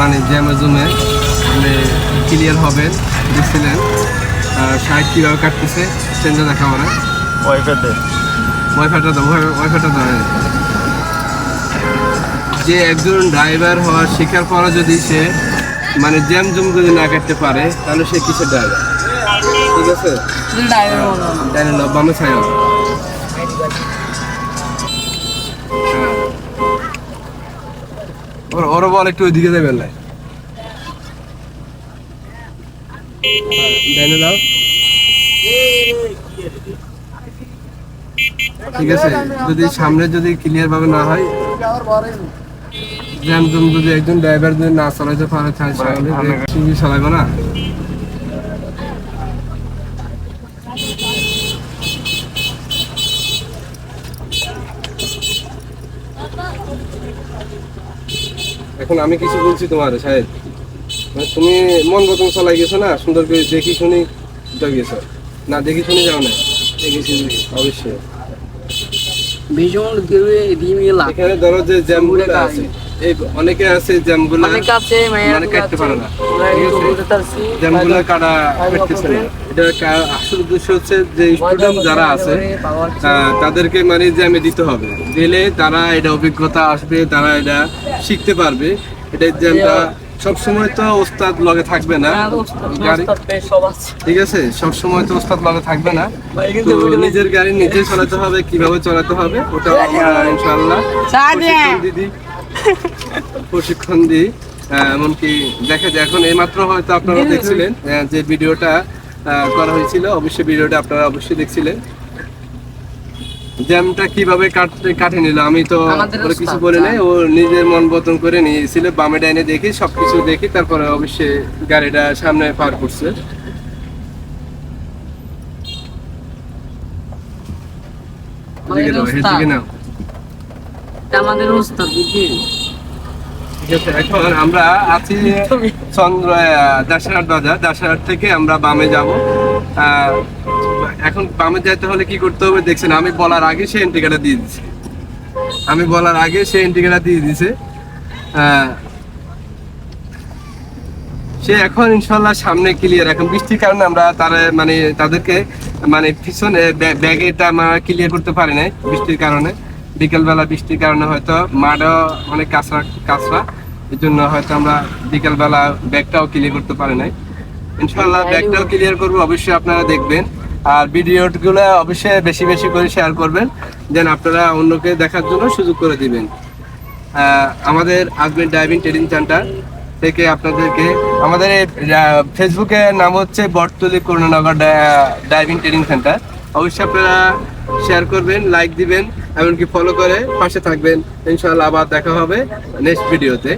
মানে জ্যামাজমে মানে ক্লিয়ার হবে দেখছিলেন 60 কিভাবে কাটতেছে সেটা দেখা আমরা ওয়াইফাইটা দাও যে একজন ড্রাইভার হওয়ার শিকার পরে যদি সে মানে জ্যাম জুম যদি না কাটতে পারে তাহলে সে কিসের ড্রাইভার? ঠিক আছে, ড্রাইভার বামে ছায়া ওর বল একটু ওইদিকে যাবেন না দাও। ঠিক আছে, যদি সামনে যদি ক্লিয়ার ভাবে না হয় জ্যাম জুম যদি একজন ড্রাইভার যদি না চালাইতে পারে তাহলে চালাইবো না। এখন আমি কিছু বলছি তোমার সাহেব, তুমি মন মতন চালাই গেছো না, সুন্দর করে দেখি শুনি গেছো না, দেখি শুনি যাও না, দেখেছি অবশ্যই। এখানে ধরো যে জ্যামগুলো আছে, এই অনেকে আছে জ্যামগুলো মানে কাটতে পারে না, জ্যামগুলো কাটা করতেছে না। এটা আসল উদ্দেশ্য হচ্ছে যে স্টুডেন্ট যারা আছে তাদেরকে মানে জ্যামে দিতে হবে, দিলে তারা এটা অভিজ্ঞতা আসবে, তারা এটা শিখতে পারবে। এটা জ্যামটা সবসময় তো ওস্তাদ লগে থাকবে না গাড়ি, ঠিক আছে, সবসময় তো ওস্তাদ লগে থাকবে না, তো নিজের গাড়ি নিজে চালাতে হবে, কিভাবে চালাতে হবে ওটা আমরা ইনশাআল্লাহ প্রশিক্ষণ দিই। এমনকি দেখা যায় এখন এইমাত্র হয়তো আপনারা দেখছিলেন যে ভিডিওটা করা হয়েছিল, অবশ্যই ভিডিওটা আপনারা অবশ্যই দেখছিলেন। জ্যামটা কিভাবে কাটে নিল আমি তো কিছু বলে নাই, ও নিজের মন বদন করে নিয়েছিল, বামে ডাইনে দেখি সবকিছু দেখি, তারপরে অবশ্যই গাড়িটা সামনে পার করছে। এখন আমরা আছি দাসেরহাট বাজার, দাসেরহাট থেকে আমরা বামে যাব। এখন বামে যাইতে হলে কি করতে হবে দেখছেন, আমি বলার আগে সে এন্ট্রিকাটা দিয়ে দিচ্ছে, সে এখন ইনশাল্লাহ সামনে ক্লিয়ার। এখন বৃষ্টির কারণে আমরা তাদেরকে মানে পিছনে ব্যাগেটা আমরা ক্লিয়ার করতে পারি নাই বৃষ্টির কারণে, বিকেলবেলা বৃষ্টির কারণে হয়তো মাঠও অনেক কাঁচরা, এই জন্য হয়তো আমরা বিকেলবেলা ব্যাগটাও ক্লিয়ার করতে পারি নাই। ইনশাল্লাহ ব্যাগটাও ক্লিয়ার করবো, অবশ্যই আপনারা দেখবেন। আর ভিডিওগুলো অবশ্যই বেশি বেশি করে শেয়ার করবেন, যেন আপনারা অন্যকে দেখার জন্য সুযোগ করে দিবেন। আমাদের আজমির ড্রাইভিং ট্রেনিং সেন্টার থেকে আপনাদেরকে, আমাদের ফেসবুকে নাম হচ্ছে বটতলী করুণানগর ড্রাইভিং ট্রেনিং সেন্টার, অবশ্যই আপনারা শেয়ার করবেন, লাইক দিবেন, এমনকি ফলো করে পাশে থাকবেন। ইনশাআল্লাহ আবার দেখা হবে নেক্সট ভিডিওতে।